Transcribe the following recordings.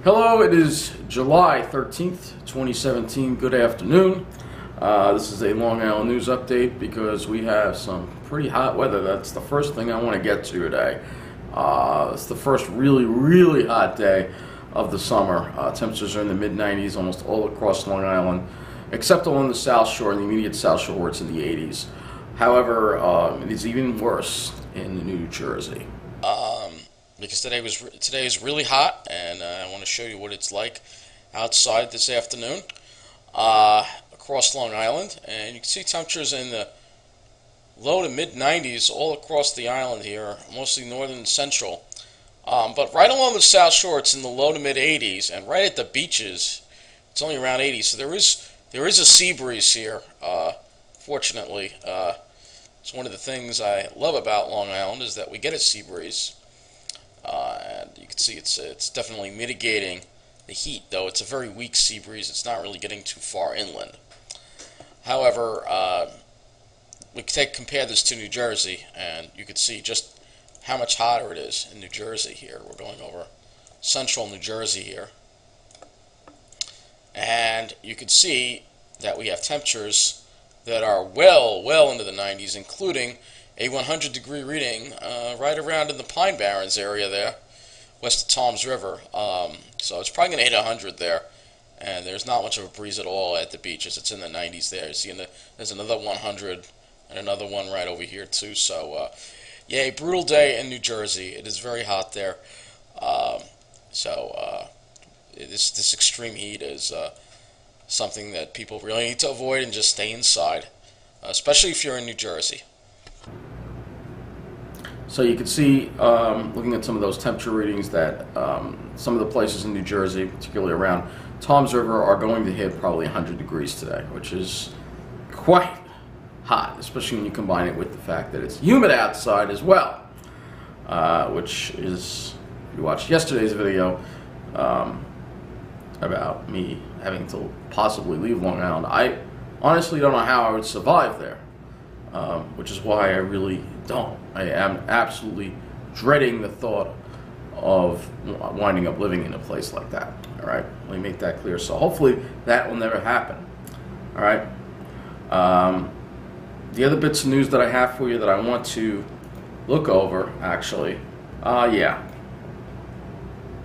Hello, it is July 13th, 2017. Good afternoon. This is a Long Island news update because we have some pretty hot weather. That's the first thing I want to get to today. It's the first really hot day of the summer. Temperatures are in the mid-90s almost all across Long Island, except along the South Shore, in the immediate South Shore, where it's in the 80s. However, it is even worse in New Jersey. Because today is really hot, and I want to show you what it's like outside this afternoon across Long Island. And you can see temperatures in the low to mid 90s all across the island here, mostly northern and central. But right along the South Shore, it's in the low to mid 80s, and right at the beaches, it's only around 80. So there is a sea breeze here. Fortunately, it's one of the things I love about Long Island is that we get a sea breeze. And you can see it's definitely mitigating the heat, though it's a very weak sea breeze. It's not really getting too far inland. However, we can compare this to New Jersey, and you can see just how much hotter it is in New Jersey here. We're going over central New Jersey here. And you can see that we have temperatures that are well into the 90s, including a 100-degree reading right around in the Pine Barrens area there, west of Toms River. So it's probably going to hit 100 there, and there's not much of a breeze at all at the beaches. It's in the 90s there. You see, there's another 100 and another one right over here too. So, yeah, a brutal day in New Jersey. It is very hot there. This extreme heat is something that people really need to avoid and just stay inside, especially if you're in New Jersey. So you can see, looking at some of those temperature readings, that some of the places in New Jersey, particularly around Toms River, are going to hit probably 100 degrees today, which is quite hot, especially when you combine it with the fact that it's humid outside as well, which is, if you watched yesterday's video about me having to possibly leave Long Island, I honestly don't know how I would survive there. Which is why I really don't. I am absolutely dreading the thought of winding up living in a place like that. All right, let me make that clear. So hopefully that will never happen. All right. The other bits of news that I have for you that I want to look over, actually, yeah.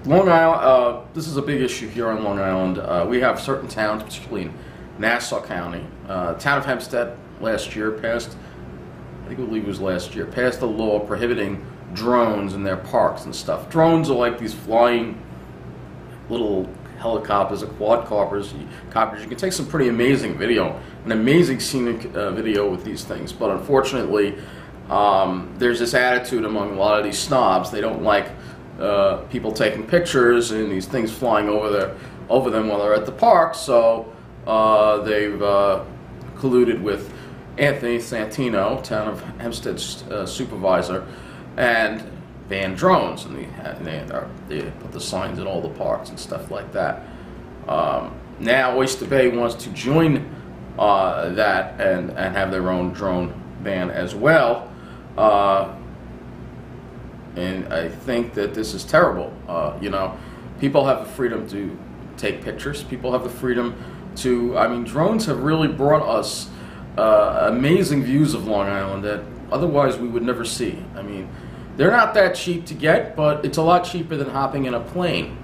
Long Island. This is a big issue here on Long Island. We have certain towns, particularly in Nassau County, town of Hempstead. Last year passed, I believe it was last year, passed a law prohibiting drones in their parks and stuff. Drones are like these flying little helicopters or quadcopters. You can take some pretty amazing video, an amazing scenic video with these things. But unfortunately, there's this attitude among a lot of these snobs. They don't like people taking pictures and these things flying over them while they're at the park. So they've colluded with Anthony Santino, town of Hempstead's supervisor, and banned drones, and they put the signs in all the parks and stuff like that. Now Oyster Bay wants to join that and have their own drone ban as well, and I think that this is terrible. You know, people have the freedom to take pictures. People have the freedom to, I mean, drones have really brought us amazing views of Long Island that otherwise we would never see. I mean, they're not that cheap to get, but it's a lot cheaper than hopping in a plane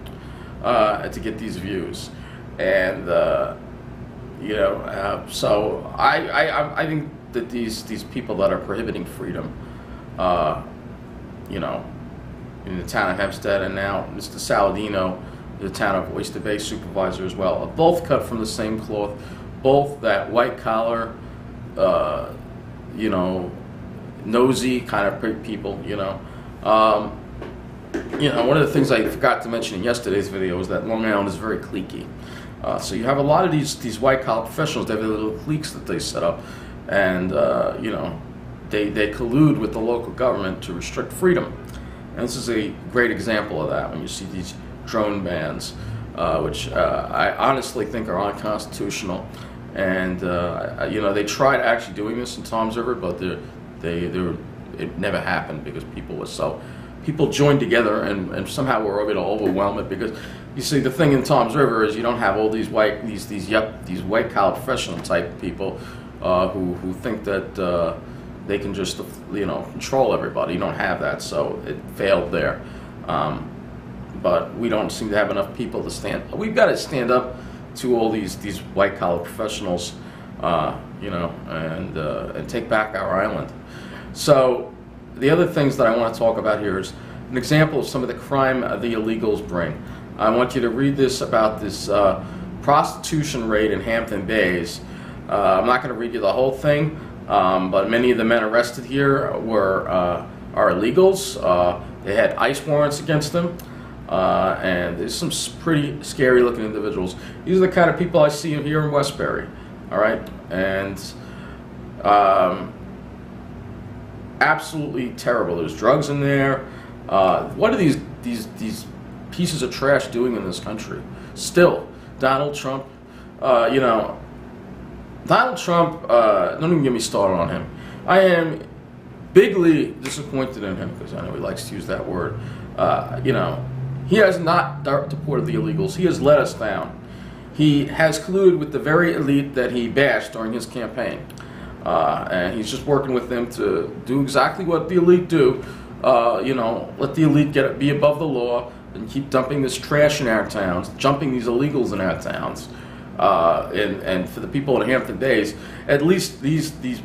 to get these views. And you know, so I think that these people that are prohibiting freedom, you know, in the town of Hempstead, and now Mr. Saladino, the town of Oyster Bay supervisor as well, are both cut from the same cloth. Both that white collar, you know, nosy kind of people. You know, one of the things I forgot to mention in yesterday's video is that Long Island is very cliquey. So you have a lot of these white collar professionals. They have their little cliques that they set up, and you know, they collude with the local government to restrict freedom. And this is a great example of that when you see these drone bans, which I honestly think are unconstitutional. And you know, they tried actually doing this in Toms River, but it never happened because people joined together and somehow were able to overwhelm it, because you see the thing in Tom's River is you don't have all these white collar professional type people who think that they can just control everybody. You don't have that, so it failed there. But we don't seem to have enough people to stand. We've got to stand up to all these white collar professionals, and take back our island. So the other things that I want to talk about here is an example of some of the crime the illegals bring. I want you to read this about this prostitution raid in Hampton Bays. I'm not going to read you the whole thing, but many of the men arrested here are illegals. They had ICE warrants against them, and there's some pretty scary looking individuals. These are the kind of people I see here in Westbury. All right, and absolutely terrible. There's drugs in there. What are these pieces of trash doing in this country? Still, Donald Trump. Donald Trump. Don't even get me started on him. I am bigly disappointed in him, because I know he likes to use that word. He has not deported the illegals. He has let us down. He has colluded with the very elite that he bashed during his campaign. And he's just working with them to do exactly what the elite do. Let the elite be above the law and keep dumping this trash in our towns, jumping these illegals in our towns. And for the people in Hampton Bays, at least these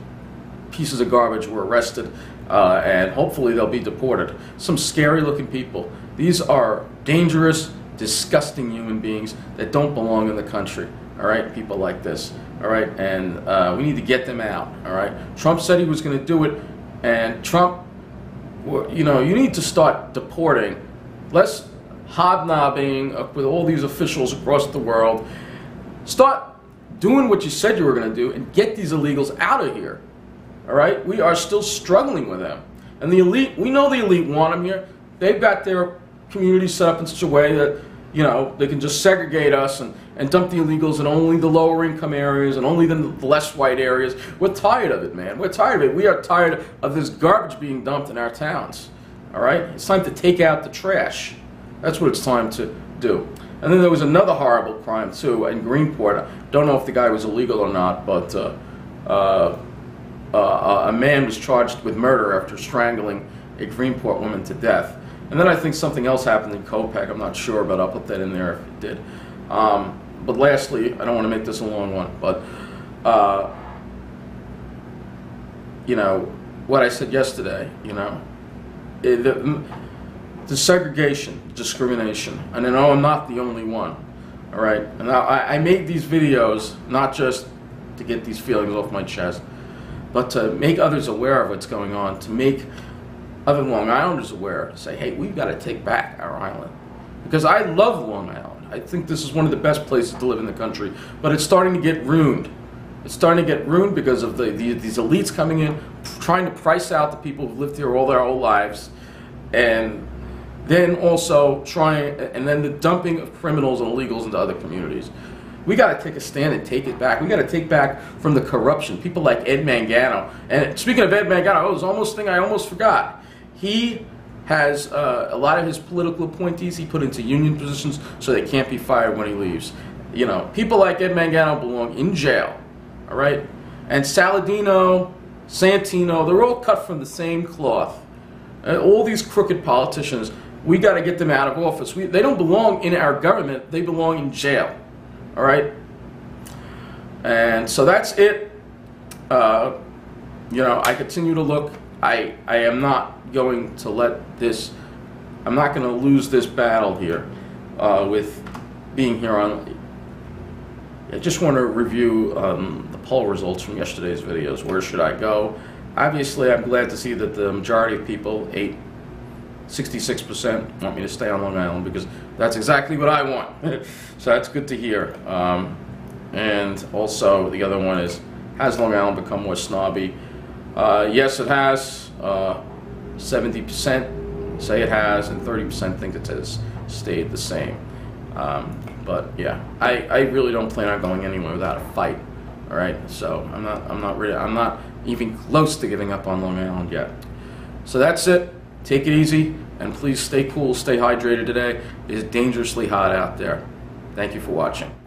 pieces of garbage were arrested, and hopefully they'll be deported. Some scary looking people. These are dangerous, disgusting human beings that don't belong in the country. All right, people like this. All right, and we need to get them out. All right, Trump said he was going to do it, and Trump, you need to start deporting, less hobnobbing with all these officials across the world. Start doing what you said you were going to do and get these illegals out of here. All right, we are still struggling with them, and the elite. We know the elite want them here. They've got their community set up in such a way that they can just segregate us and dump the illegals in only the lower income areas and only the less white areas. We're tired of it, man. We're tired of it. We are tired of this garbage being dumped in our towns. All right? It's time to take out the trash. That's what it's time to do. And then there was another horrible crime, too, in Greenport. I don't know if the guy was illegal or not, but a man was charged with murder after strangling a Greenport woman to death. And then I think something else happened in Copec. I'm not sure, but I'll put that in there if it did. But lastly, I don't want to make this a long one, but what I said yesterday, the segregation, discrimination, and I know I'm not the only one. All right, and I made these videos not just to get these feelings off my chest, but to make others aware of what's going on, to make other Long Islanders aware, say, hey, we've got to take back our island. Because I love Long Island. I think this is one of the best places to live in the country, but it's starting to get ruined. It's starting to get ruined because of these elites coming in, trying to price out the people who've lived here all their whole lives, and then also and then the dumping of criminals and illegals into other communities. We got to take a stand and take it back. We got to take back from the corruption. People like Ed Mangano. And speaking of Ed Mangano, it was almost a thing I almost forgot. He has a lot of his political appointees he put into union positions so they can't be fired when he leaves. People like Ed Mangano belong in jail. All right? And Saladino, Santino, they're all cut from the same cloth. All these crooked politicians, we got to get them out of office. They don't belong in our government. They belong in jail. All right? And so that's it. I continue to look. I am not going to let this, I'm not going to lose this battle here with being here on. I just want to review the poll results from yesterday's videos. Where should I go? Obviously, I'm glad to see that the majority of people, 66%, want me to stay on Long Island, because that's exactly what I want. So that's good to hear. And also, the other one is, has Long Island become more snobby? Yes, it has. 70% say it has, and 30% think it has stayed the same. But yeah, I really don't plan on going anywhere without a fight. All right, so I'm not even close to giving up on Long Island yet. So that's it. Take it easy. And please stay cool, stay hydrated today. It is dangerously hot out there. Thank you for watching.